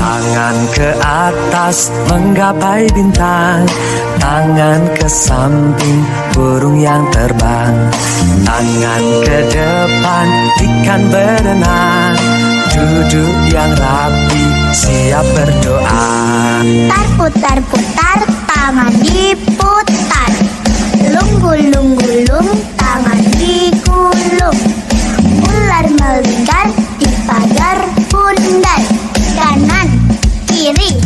Tangan ke atas menggapai bintang, tangan ke samping burung yang terbang, tangan ke depan ikan berenang, duduk yang rapi siap berdoa. Putar-putar tangan diputar, lunggul-lunggulung tangan digulung, ular melingkar di pagar bundar, kanan kiri.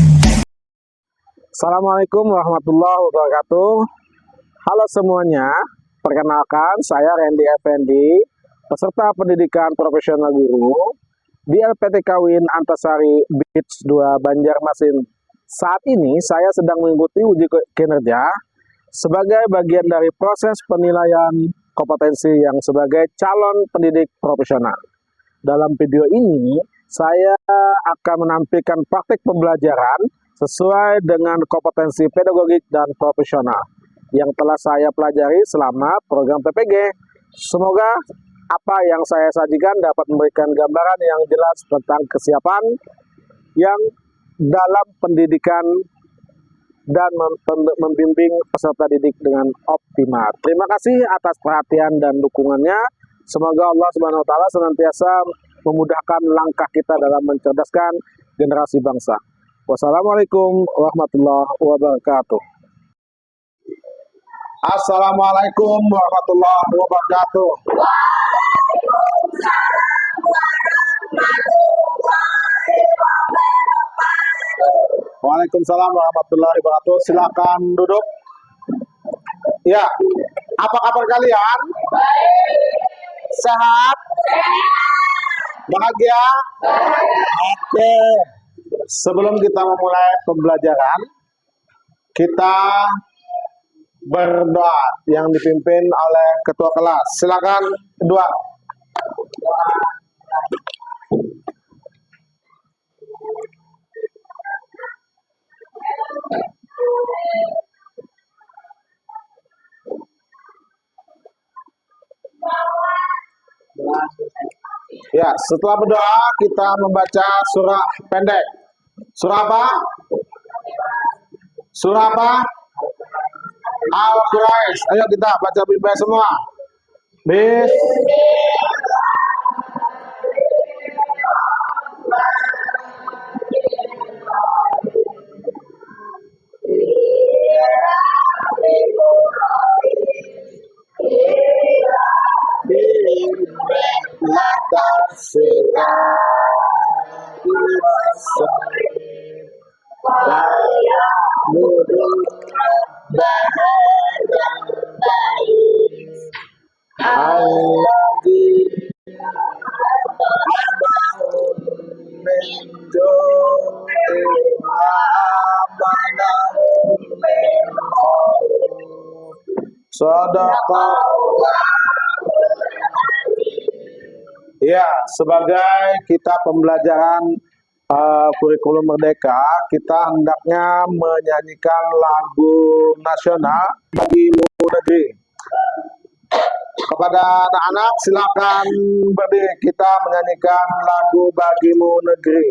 Assalamualaikum warahmatullahi wabarakatuh. Halo semuanya, perkenalkan saya Randy Effendi, peserta pendidikan profesional guru di LPTK UIN Antasari Beach 2 Banjarmasin. Saat ini saya sedang mengikuti uji kinerja sebagai bagian dari proses penilaian kompetensi yang sebagai calon pendidik profesional. Dalam video ini, saya akan menampilkan praktik pembelajaran sesuai dengan kompetensi pedagogik dan profesional yang telah saya pelajari selama program PPG. Semoga apa yang saya sajikan dapat memberikan gambaran yang jelas tentang kesiapan yang dalam pendidikan dan membimbing peserta didik dengan optimal. Terima kasih atas perhatian dan dukungannya. Semoga Allah Subhanahu wa taala senantiasa memudahkan langkah kita dalam mencerdaskan generasi bangsa. Wassalamualaikum warahmatullahi wabarakatuh. Assalamualaikum warahmatullahi wabarakatuh. Waalaikumsalam warahmatullahi wabarakatuh. Silakan duduk. Ya, apa kabar kalian? Sehat? Bahagia? Oke. Sebelum kita memulai pembelajaran, kita berdoa yang dipimpin oleh ketua kelas. Silakan doa. Ya, setelah berdoa kita membaca surah pendek. Surah apa? Surah apa? Al-Quraish. Ayo kita baca Bismillah semua. Ya, sebagai kita pembelajaran kurikulum Merdeka, kita hendaknya menyanyikan lagu nasional Bagimu Negeri. Kepada anak-anak silakan berdiri, kita menyanyikan lagu Bagimu Negeri.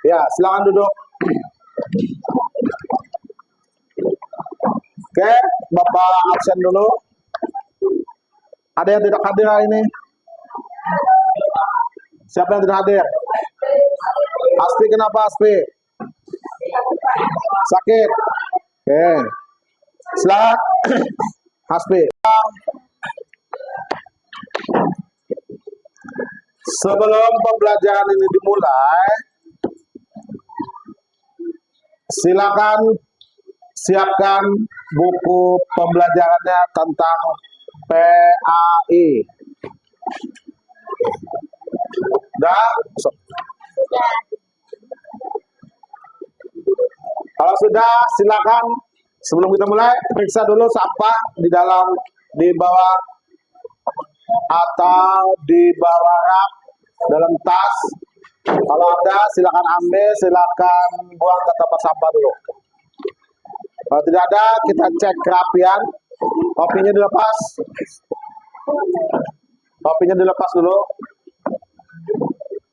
Ya, silakan duduk. Oke, Bapak absen dulu. Ada yang tidak hadir hari ini? Siapa yang tidak hadir? Aspi, kenapa Aspi? Sakit. Oke. Silakan. Aspi. Sebelum pembelajaran ini dimulai, silakan siapkan buku pembelajarannya tentang PAI. Kalau sudah, silakan sebelum kita mulai periksa dulu sampah di bawah atau di bawah rak dalam tas. Kalau ada, silakan ambil, silakan buang ke tempat sampah dulu. Kalau tidak ada, kita cek kerapian. Topinya dilepas. Topinya dilepas dulu,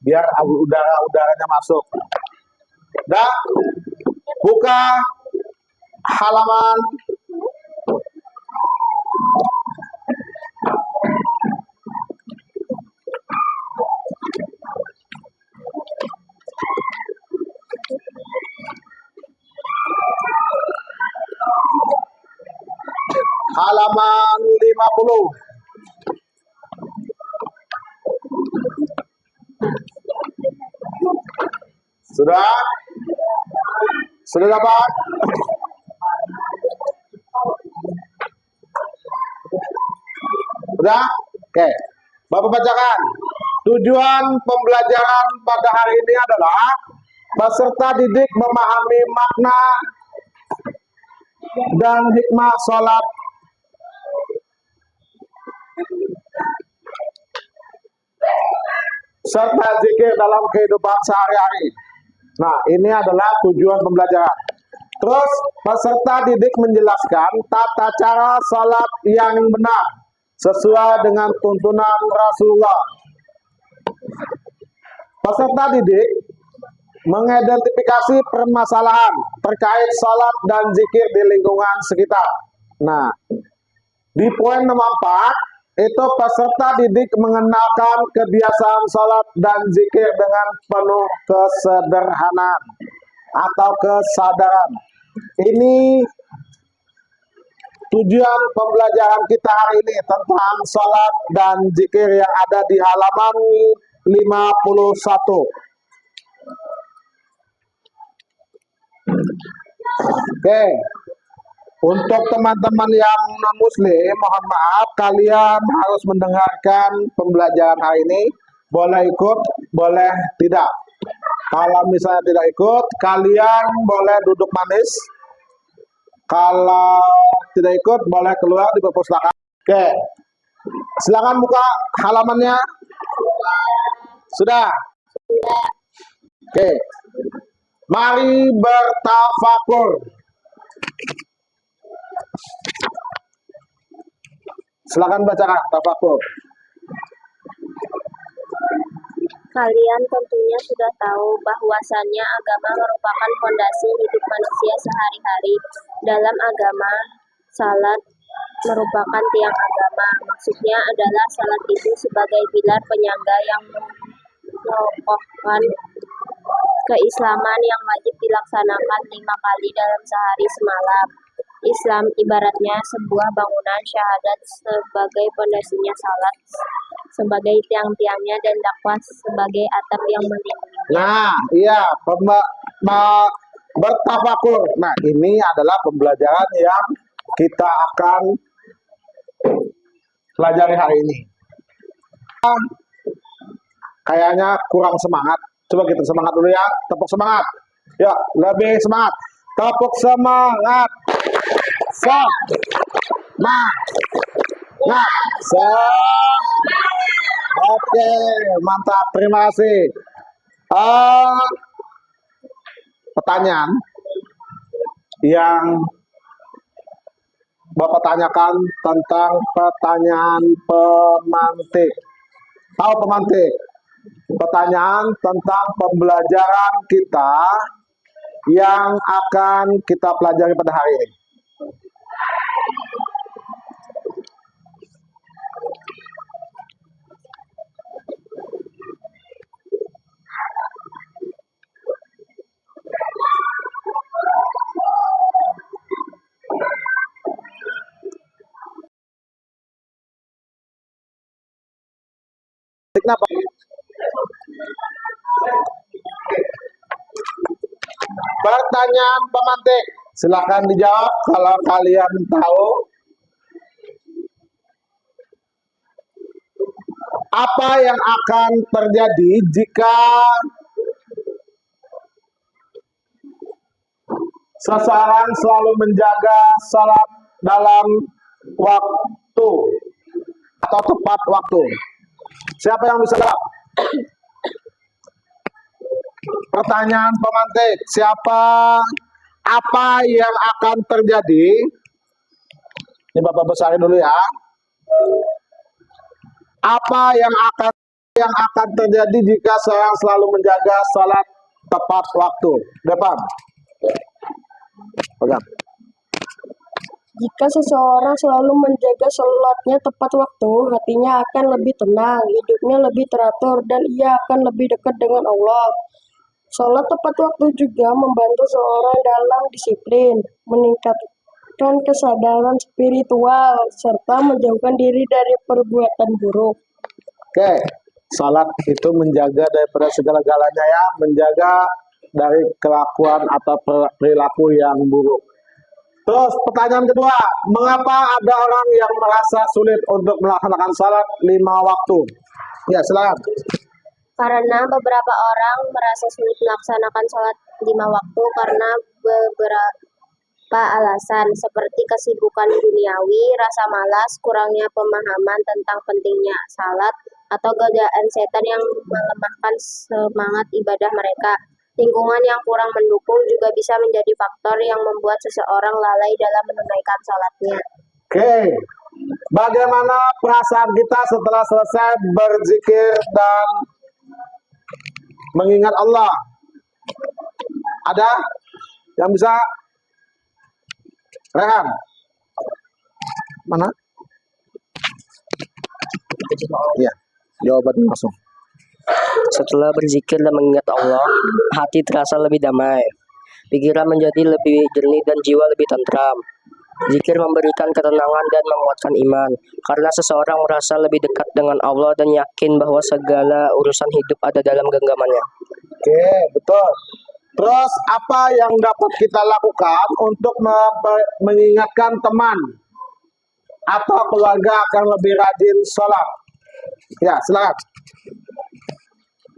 biar udaranya masuk. Dah, buka halaman halaman 50. Sudah? Sudah dapat? Sudah? Oke. Bapak bacakan. Tujuan pembelajaran pada hari ini adalah peserta didik memahami makna dan hikmah sholat serta zikir dalam kehidupan sehari-hari. Nah, ini adalah tujuan pembelajaran. Terus, peserta didik menjelaskan tata cara sholat yang benar sesuai dengan tuntunan Rasulullah. Peserta didik mengidentifikasi permasalahan terkait sholat dan zikir di lingkungan sekitar. Nah, di poin nomor 4, itu peserta didik mengenalkan kebiasaan sholat dan zikir dengan penuh kesederhanaan atau kesadaran. Ini tujuan pembelajaran kita hari ini tentang sholat dan zikir yang ada di halaman 51. Oke. Untuk teman-teman yang non-muslim, mohon maaf, kalian harus mendengarkan pembelajaran hari ini. Boleh ikut, boleh tidak. Kalau misalnya tidak ikut, kalian boleh duduk manis. Kalau tidak ikut, boleh keluar di perpustakaan. Oke, silakan buka halamannya. Sudah? Oke, mari bertafakur. Silakan bacakan tafakur. Kalian tentunya sudah tahu bahwasannya agama merupakan fondasi hidup manusia sehari-hari. Dalam agama, salat merupakan tiang agama. Maksudnya adalah salat itu sebagai pilar penyangga yang mengokohkan keislaman yang wajib dilaksanakan 5 kali dalam sehari semalam. Islam ibaratnya sebuah bangunan, syahadat sebagai pondasinya, salat sebagai tiang-tiangnya, dan dakwah sebagai atap yang melindunginya. Nah, iya, bertafakur. Nah, ini adalah pembelajaran yang kita akan pelajari hari ini. Kayaknya kurang semangat. Coba kita semangat dulu ya. Tepuk semangat. Ya, lebih semangat. Tepuk semangat. Oke, mantap. Terima kasih. Pertanyaan yang Bapak tanyakan tentang pertanyaan pemantik. Tahu pemantik? Pertanyaan tentang pembelajaran kita yang akan kita pelajari pada hari ini. Kenapa? Pertanyaan pemantik, silakan dijawab kalau kalian tahu. Apa yang akan terjadi jika seseorang selalu menjaga salat dalam waktu atau tepat waktu? Siapa yang bisa jawab? Pertanyaan pemantik, apa yang akan terjadi? Ini Bapak besarin dulu ya. Apa yang akan terjadi jika seorang selalu menjaga salat tepat waktu? Depan. Pegang. Jika seseorang selalu menjaga sholatnya tepat waktu, hatinya akan lebih tenang, hidupnya lebih teratur, dan ia akan lebih dekat dengan Allah. Sholat tepat waktu juga membantu seorang dalam disiplin, meningkatkan kesadaran spiritual, serta menjauhkan diri dari perbuatan buruk. Oke, salat itu menjaga daripada segala-galanya ya, menjaga dari kelakuan atau perilaku yang buruk. Terus pertanyaan kedua, mengapa ada orang yang merasa sulit untuk melaksanakan salat 5 waktu? Ya, silakan. Karena beberapa orang merasa sulit melaksanakan sholat 5 waktu karena beberapa alasan, seperti kesibukan duniawi, rasa malas, kurangnya pemahaman tentang pentingnya salat, atau godaan setan yang melemahkan semangat ibadah mereka. Lingkungan yang kurang mendukung juga bisa menjadi faktor yang membuat seseorang lalai dalam menunaikan salatnya. Oke, bagaimana perasaan kita setelah selesai berzikir dan mengingat Allah? Ada yang bisa? Rehan? Mana? Iya, jawabannya langsung. Setelah berzikir dan mengingat Allah, hati terasa lebih damai, pikiran menjadi lebih jernih dan jiwa lebih tentram. Zikir memberikan ketenangan dan menguatkan iman, karena seseorang merasa lebih dekat dengan Allah dan yakin bahwa segala urusan hidup ada dalam genggamannya. Oke, betul. Terus apa yang dapat kita lakukan untuk mengingatkan teman atau keluarga akan lebih rajin sholat? Ya, silakan.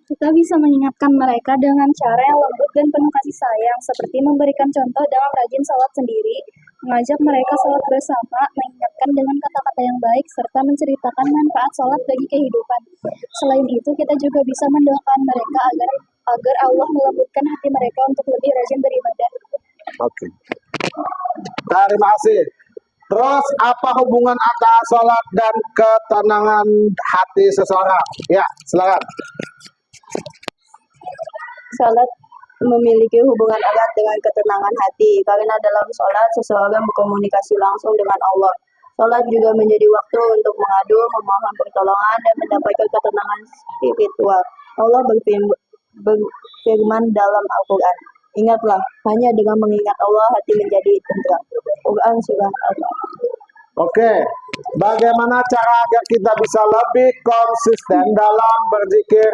Kita bisa mengingatkan mereka dengan cara yang lembut dan penuh kasih sayang, seperti memberikan contoh dengan rajin sholat sendiri, mengajak mereka sholat bersama, mengingatkan dengan kata-kata yang baik, serta menceritakan manfaat sholat bagi kehidupan. Selain itu, kita juga bisa mendoakan mereka agar Allah melembutkan hati mereka untuk lebih rajin beribadah. Oke. Terima kasih. Terus apa hubungan antara sholat dan ketenangan hati seseorang? Ya, silakan. Salat memiliki hubungan erat dengan ketenangan hati, karena dalam salat seseorang berkomunikasi langsung dengan Allah. Salat juga menjadi waktu untuk mengadu, memohon pertolongan, dan mendapatkan ketenangan spiritual. Allah berfirman dalam Al-Quran, ingatlah, hanya dengan mengingat Allah hati menjadi tentram. Quran surah Al-Baqarah. Oke, bagaimana cara agar kita bisa lebih konsisten dalam berzikir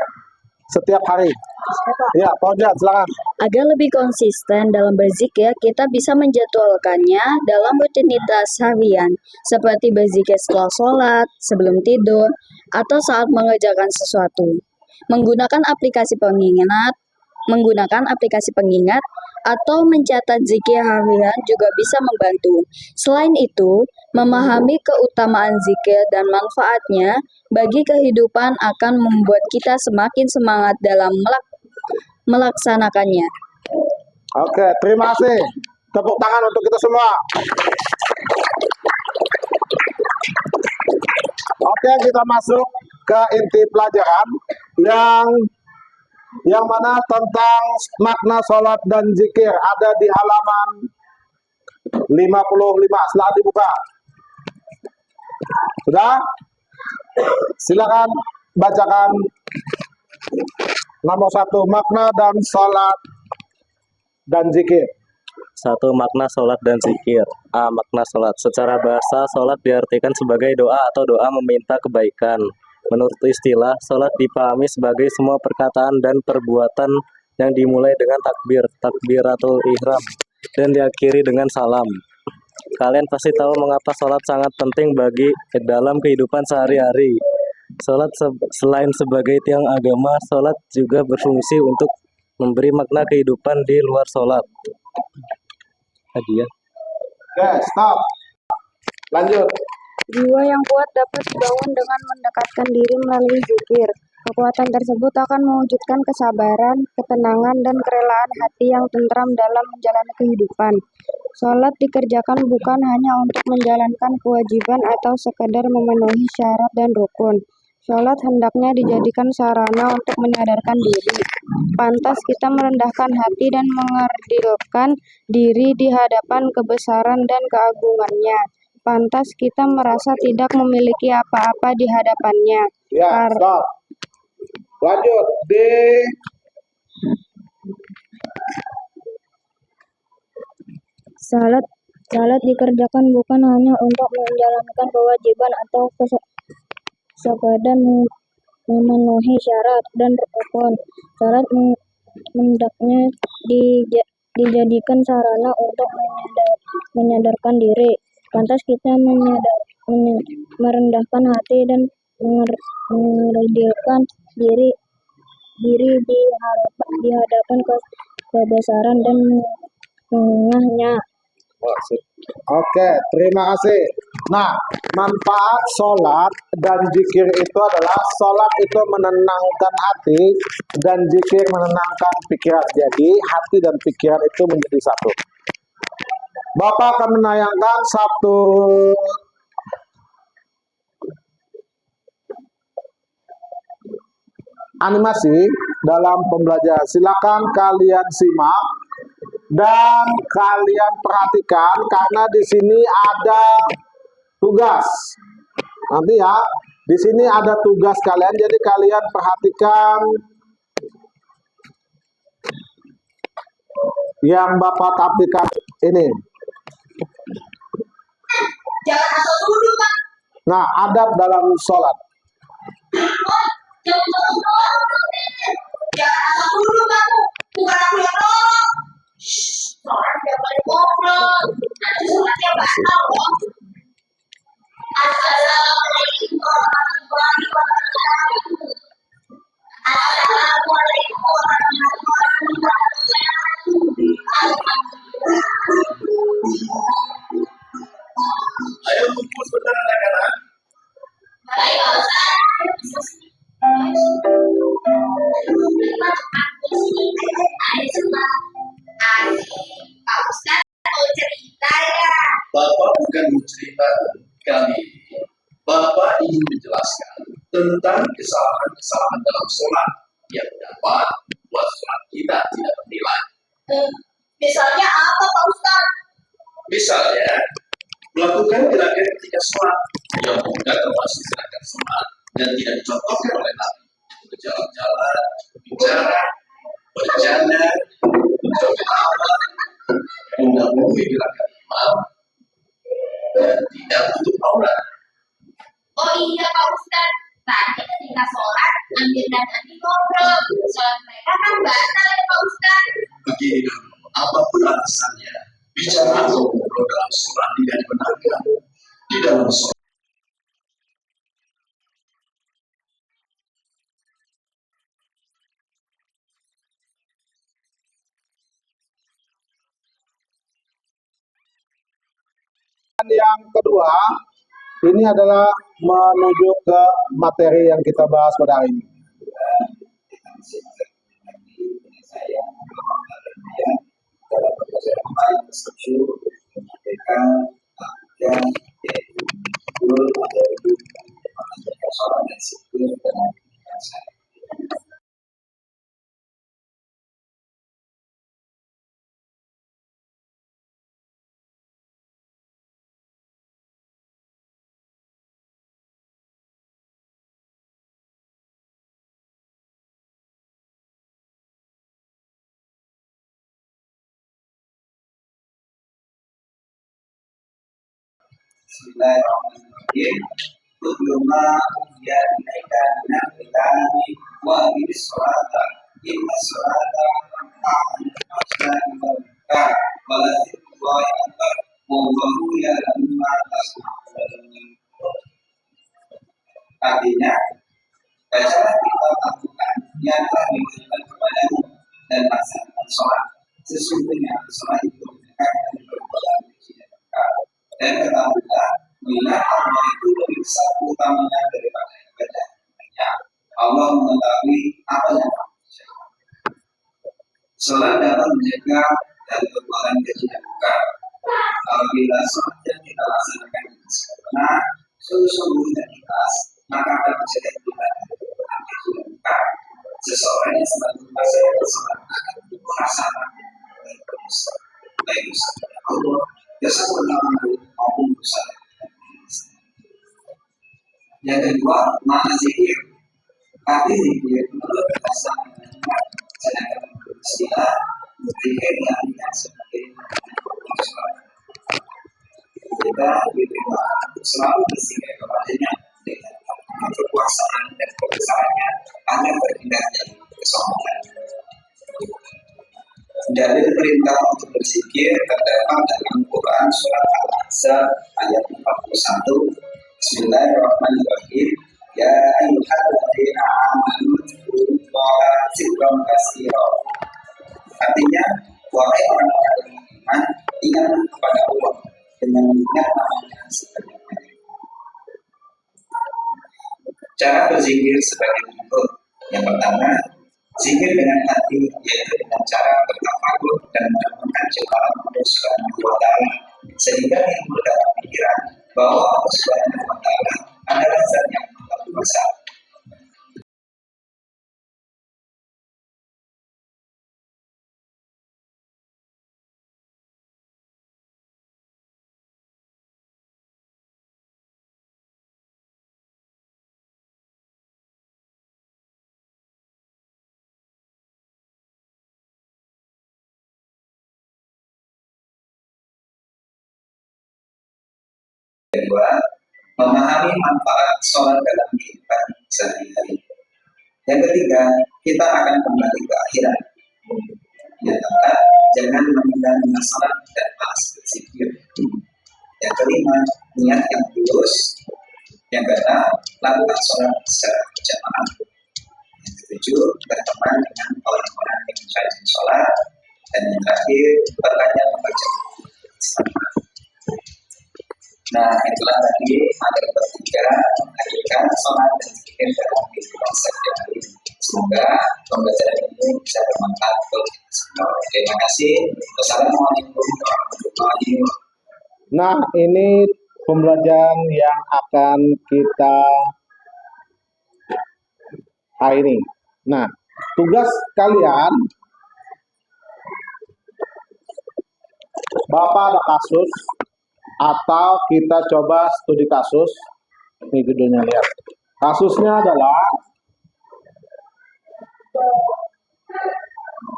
setiap hari? Ya, Pak Ojat, silakan. Agar lebih konsisten dalam berzikir, kita bisa menjadwalkannya dalam rutinitas harian, seperti berzikir setelah sholat, sebelum tidur, atau saat mengerjakan sesuatu. Menggunakan aplikasi pengingat, atau mencatat zikir harian juga bisa membantu. Selain itu, memahami keutamaan zikir dan manfaatnya bagi kehidupan akan membuat kita semakin semangat dalam melaksanakannya. Oke, terima kasih. Tepuk tangan untuk kita semua. Oke, kita masuk ke inti pelajaran yang mana tentang makna sholat dan zikir ada di halaman 55. Silahkan dibuka. Sudah? Silakan bacakan nomor 1, makna dan sholat dan zikir. 1. Makna sholat dan zikir. A. Makna sholat. Secara bahasa, sholat diartikan sebagai doa atau doa meminta kebaikan. Menurut istilah, sholat dipahami sebagai semua perkataan dan perbuatan yang dimulai dengan takbir, takbiratul ihram, dan diakhiri dengan salam. Kalian pasti tahu mengapa sholat sangat penting bagi dalam kehidupan sehari-hari. Sholat selain sebagai tiang agama, sholat juga berfungsi untuk memberi makna kehidupan di luar sholat. Hadiah. Oke, stop. Lanjut. Jiwa yang kuat dapat dibangun dengan mendekatkan diri melalui zikir. Kekuatan tersebut akan mewujudkan kesabaran, ketenangan, dan kerelaan hati yang tentram dalam menjalani kehidupan. Sholat dikerjakan bukan hanya untuk menjalankan kewajiban atau sekedar memenuhi syarat dan rukun. Sholat hendaknya dijadikan sarana untuk menyadarkan diri. Pantas kita merendahkan hati dan mengerdilkan diri di hadapan kebesaran dan keagungannya. Pantas kita merasa tidak memiliki apa-apa di hadapannya. Ya, stop. Lanjut. D. Salat dikerjakan bukan hanya untuk menjalankan kewajiban atau sekedar memenuhi syarat dan rukun. Salat hendaknya dijadikan sarana untuk menyadarkan diri. Pantas kita merendahkan hati dan mengerdilkan diri di hadapan kebesaran dan mengahnya. Oke, terima kasih. Nah, manfaat sholat dan zikir itu adalah sholat itu menenangkan hati dan zikir menenangkan pikiran. Jadi, hati dan pikiran itu menjadi satu. Bapak akan menayangkan satu animasi dalam pembelajaran. Silakan kalian simak dan kalian perhatikan karena di sini ada tugas. Nanti ya, di sini ada tugas kalian, jadi kalian perhatikan yang Bapak tampilkan ini. Nah, adab dalam sholat. Bapak bukan bercerita kali ini. Bapak ingin menjelaskan tentang kesalahan-kesalahan dalam sholat yang dapat membuat sholat kita tidak bernilai. Misalnya apa Pak Ustaz? Misalnya, melakukan gerakan ketika sholat yang bukan termasuk gerakan sholat dan tidak dicontohkan oleh Nabi. Berjalan-jalan, berbicara, bercanda, mencoba mendahului gerakan imam, dan tidak untuk aurat. Oh iya Pak Ustaz, tadi ketika sholat, Amir dan Andi ngobrol. Sholat mereka kan batal ya Pak Ustaz. Begini dulu, apapun alasannya, bicara atau ngobrol dalam sholat tidak dibenarkan. Di dalam sholat Yang kedua, ini adalah menuju ke materi yang kita bahas pada hari ini. Bismillahirrahmanirrahim. Utluma ya ilaika min kitabi wa aqimish sholata inna sholata tanha 'anil munkar wa la dzikrullahi akbar wallahu ya'lamu ma tasna'un. Artinya, bacalah kitab Al-Quran yang telah diberikan kepadamu dan laksanakan sholat. Sesungguhnya sholat itu mendekatkan perbuatan kejiwaan. Dan ketahuilah, mengingat Allah itu lebih besar utamanya daripada ibadah lainnya. Allah mengetahui apa yang kamu kerjakan. Sholat dapat menjaga dari perbuatan kejiwaan. Apabila sholat yang kita laksanakan dengan sempurna, sungguh-sungguh dan ikhlas, maka akan menjadi ibadah perbuatan kejiwaan. Seseorang yang selalu melaksanakan sholat akan tumbuh rasa baik usaha kepada Allah, kesempurnaan maupun usaha. Yang kedua, makna zikir. Arti zikir menurut bahasa Arab, sedangkan menurut istilah zikir yang tidak sebagai kita diberikan untuk selalu berzikir kepadanya dengan kekuasaan dan kebesarannya agar terhindar dari kesombongan. Dalil perintah untuk berzikir terdapat dalam Quran surat Al-Ahzab ayat 41. Bismillahirrahmanirrahim. Ya ayyuhalladzina amanu dzkurullaha dzikran katsira. Artinya, wahai orang-orang yang beriman, ingatlah kepada Allah dengan mengingat namanya sebanyak-banyaknya. Cara berzikir sebagai berikut. Yang pertama, zikir dengan hati, yaitu dengan cara bertafakur dan merenungkan ciptaan Allah Subhanahu wa Ta'ala, sehingga timbul dalam pikiran bahwa Allah Subhanahu wa Ta'ala adalah zat yang maha kuasa. Kedua, memahami manfaat sholat dalam kehidupan sehari-hari. Yang ketiga, kita akan kembali ke akhirat. Yang keempat, jangan menunda sholat dan malas berzikir. Yang kelima, niat yang tulus. Yang keenam, lakukan sholat secara berjamaah. Yang ketujuh, berteman dengan orang-orang yang rajin sholat. Dan yang terakhir, berbanyak membaca bersama. Nah, itulah tadi materi ketiga menghadirkan sholat dan zikir dalam kehidupan sehari-hari. Semoga pembelajaran ini bisa bermanfaat untuk kita semua. Terima kasih. Wassalamualaikum warahmatullahi wabarakatuh. Nah, ini pembelajaran yang akan kita akhiri. Nah, tugas kalian, Bapak ada kasus, atau kita coba studi kasus. Ini judulnya, lihat. Kasusnya adalah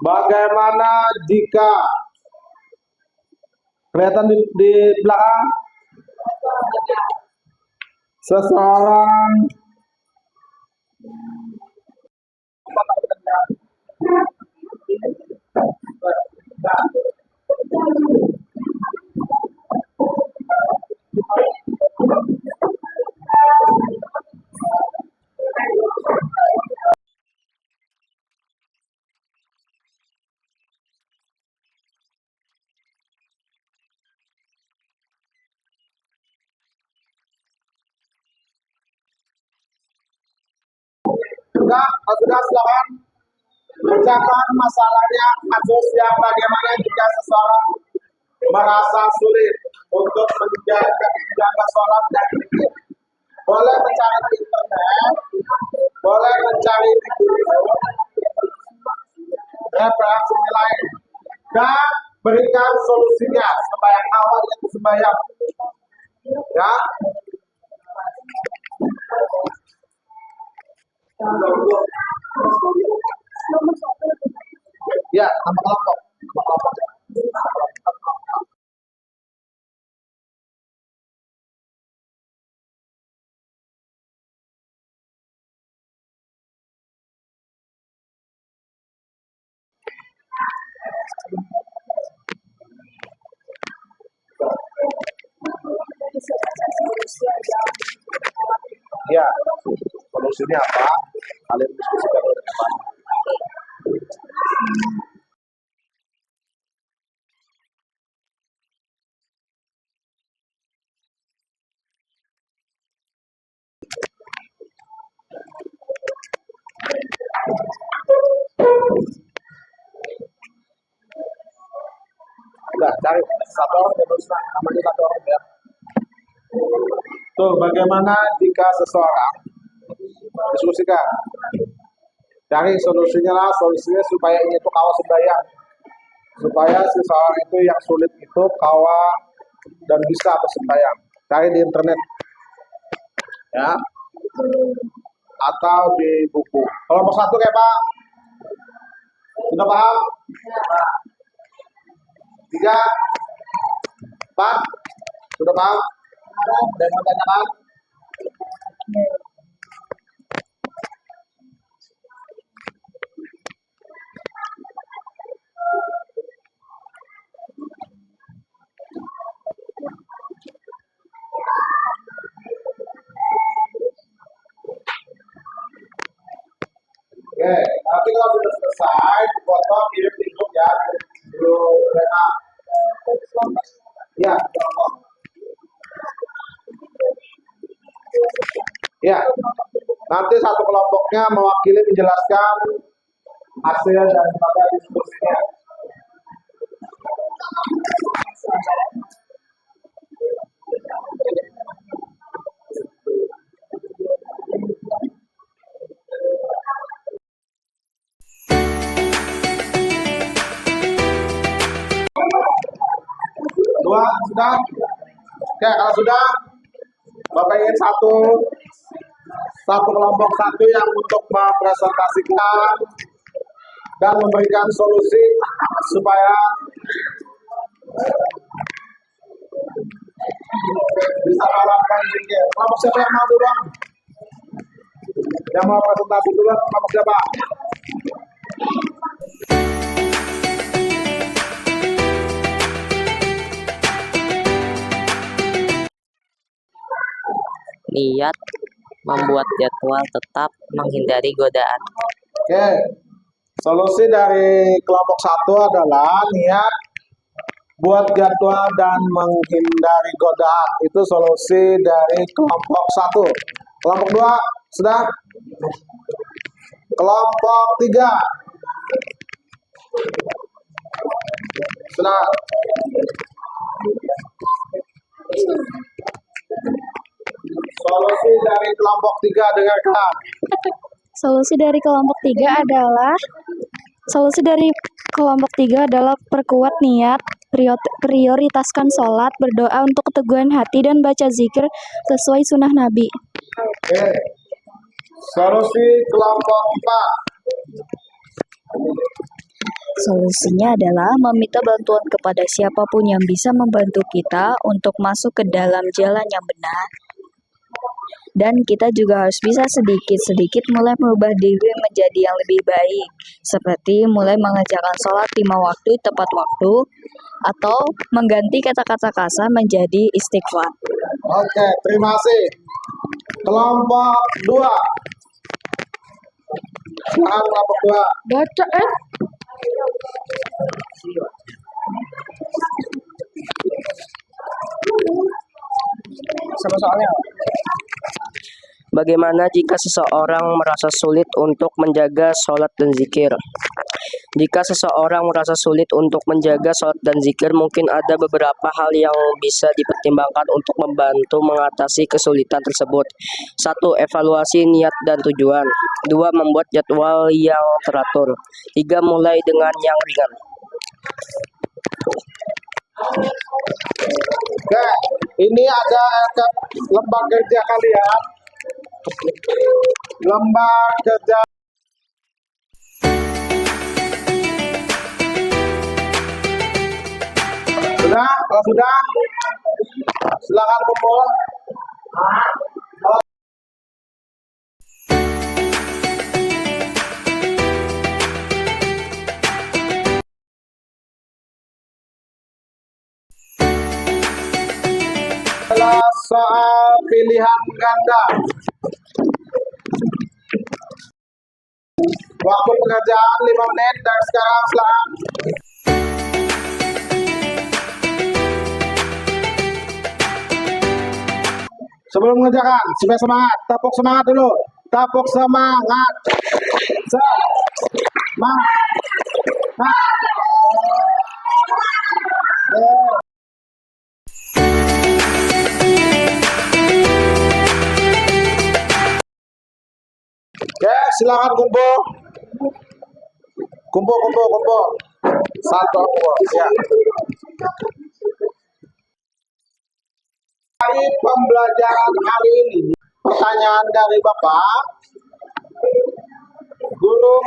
bagaimana jika kelihatan di belakang seseorang sudah silakan bacakan masalahnya, kasus yang bagaimana jika seseorang merasa sulit untuk menjaga sholat dan zikir. Boleh mencari di internet, boleh mencari di Google, referensi lain, dan berikan solusinya sembahyang awal yang sembahyang. Ya. Ya, nama kelompok. Ya, solusinya apa? Kalian diskusikan dulu ke depan. Udah, cari satu orang ya, terus namanya satu orang ya. Tuh, bagaimana jika seseorang diskusikan? Cari solusinya lah, solusinya supaya ini itu kawa sembahyang. Supaya seseorang itu yang sulit itu kawa dan bisa bersembahyang. Cari di internet. Ya. Atau di buku. Kelompok satu kayak Pak? Sudah paham? Tiga? Empat? Sudah paham? Ada yang mau tanyakan? Oke, tapi kalau sudah selesai, potong kirim di grup ya, grup WA. Ya, kelompok. Ya, nanti satu kelompoknya mewakili menjelaskan hasil daripada diskusinya. Dua, sudah? Oke, kalau sudah, Bapak ingin satu kelompok satu yang untuk mempresentasikan dan memberikan solusi supaya bisa melakukan zikir. Kelompok siapa yang mau duluan? Yang mau presentasi duluan, kelompok siapa? Niat membuat jadwal tetap menghindari godaan. Oke, solusi dari kelompok satu adalah niat buat jadwal dan menghindari godaan. Itu solusi dari kelompok satu. Kelompok dua sudah? Kelompok tiga sudah? Solusi dari kelompok tiga dengarkan. Solusi dari kelompok tiga adalah perkuat niat, prioritaskan sholat, berdoa untuk keteguhan hati, dan baca zikir sesuai sunnah Nabi. Oke. Solusi kelompok 4. Solusinya adalah meminta bantuan kepada siapapun yang bisa membantu kita untuk masuk ke dalam jalan yang benar. Dan kita juga harus bisa sedikit-sedikit mulai merubah diri menjadi yang lebih baik. Seperti mulai mengerjakan sholat 5 waktu tepat waktu, atau mengganti kata-kata kasar menjadi istighfar. Oke, terima kasih. Kelompok 2. Silakan kelompok 2. Baca Sama soalnya. Bagaimana jika seseorang merasa sulit untuk menjaga sholat dan zikir? Jika seseorang merasa sulit untuk menjaga sholat dan zikir, mungkin ada beberapa hal yang bisa dipertimbangkan untuk membantu mengatasi kesulitan tersebut. 1. Evaluasi niat dan tujuan. 2. Membuat jadwal yang teratur. 3. Mulai dengan yang ringan. Oke, ini ada lembar kerja kalian. Lembar kerja. Sudah? Kalau sudah, silakan kumpul. pilihan ganda. Waktu pengerjaan 5 menit dari sekarang, silakan. Sebelum mengerjakan, supaya semangat, tepuk semangat dulu. Tepuk semangat. Oke, silakan kumpul. Kumpul. Satu kumpul. Ya. Dari pembelajaran hari ini, pertanyaan dari Bapak, guru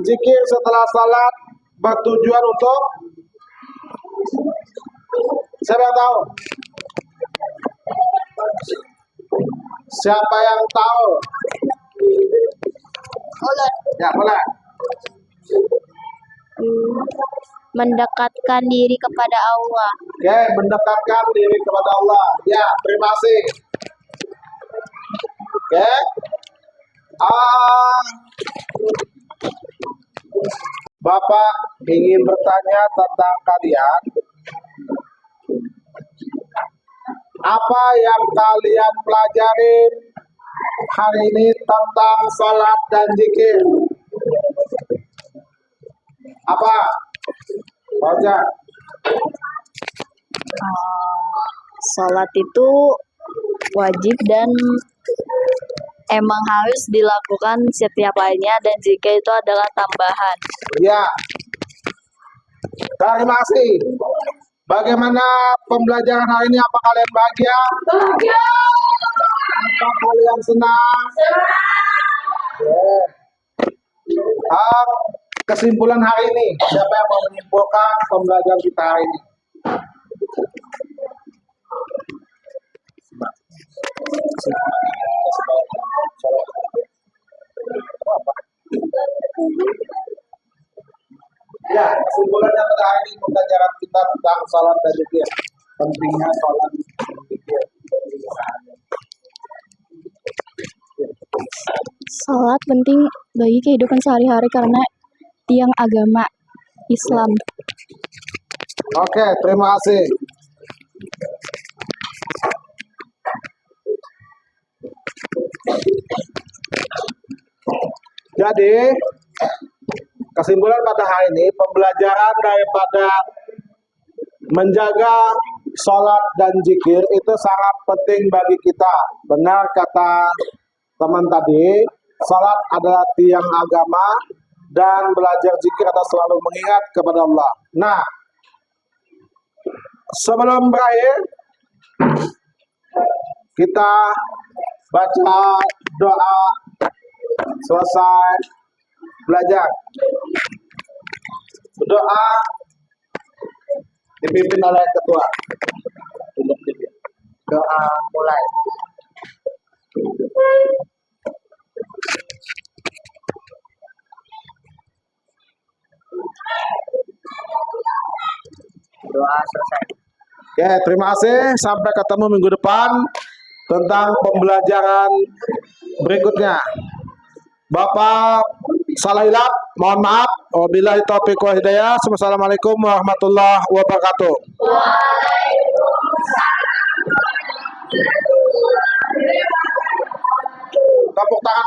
zikir setelah salat bertujuan untuk siapa yang tahu? Siapa yang tahu? Ya, boleh. Mendekatkan diri kepada Allah. Oke, mendekatkan diri kepada Allah. Ya, terima kasih. Oke. Bapak ingin bertanya tentang kalian. Apa yang kalian pelajarin hari ini tentang salat dan zikir? Apa? Baca. Salat itu wajib dan emang harus dilakukan setiap harinya, dan zikir itu adalah tambahan. Ya. Terima kasih. Bagaimana pembelajaran hari ini? Apa kalian bahagia? Bahagia. Apa kalian senang? Senang. Kesimpulan hari ini, siapa yang mau menyimpulkan pembelajaran kita hari ini? Ya, kesimpulannya pada hari ini pembelajaran kita tentang salat dan zikir. Pentingnya salat dan zikir. Salat penting bagi kehidupan sehari-hari karena tiang agama Islam. Oke, terima kasih. Jadi, kesimpulan pada hari ini, pembelajaran daripada menjaga sholat dan zikir itu sangat penting bagi kita. Benar kata teman tadi, sholat adalah tiang agama dan belajar zikir adalah selalu mengingat kepada Allah. Nah, sebelum berakhir, kita baca doa selesai belajar. Berdoa dipimpin oleh ketua. Doa mulai. Doa selesai. Oke, terima kasih. Sampai ketemu minggu depan tentang pembelajaran berikutnya. Bapak salah hilap, mohon maaf. Wabillahi taufiq wal hidayah. Wassalamualaikum warahmatullahi wabarakatuh. Tepuk tangan.